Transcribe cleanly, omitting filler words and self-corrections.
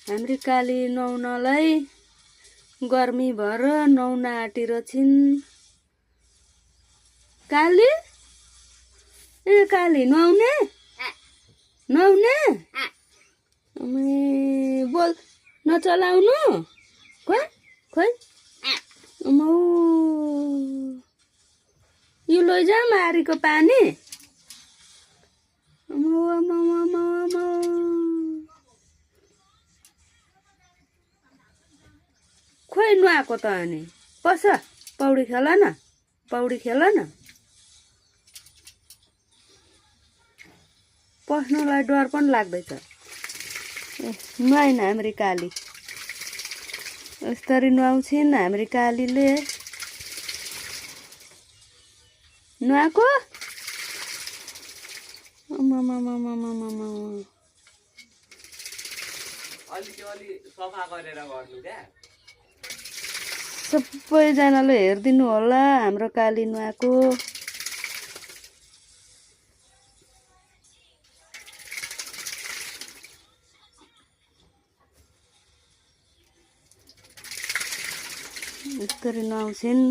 हाम्री काली नुहाउनलाई गर्मी भएर नुहाउन आँटेर छिन्। काली ए काली नुहाउने नुहाउने बोल नचलाउनु खोइ खोइ अमौ यो लैजा मारीको पानी अमौ अमौ अमौ अमौ खोइ नुहाएको त अनि पस पौडी खेल न पौडी खेल न पस्नलाई डर पनि लाग्दैछ। नुहाइन हाम्री काली यस्तरी नुहाउँछिन् हाम्री कालीले नुहाएको सबैजनाले हेरिदिनु होला हाम्रो काली नुहाएको। यस्तरी नुहाउँछिन्।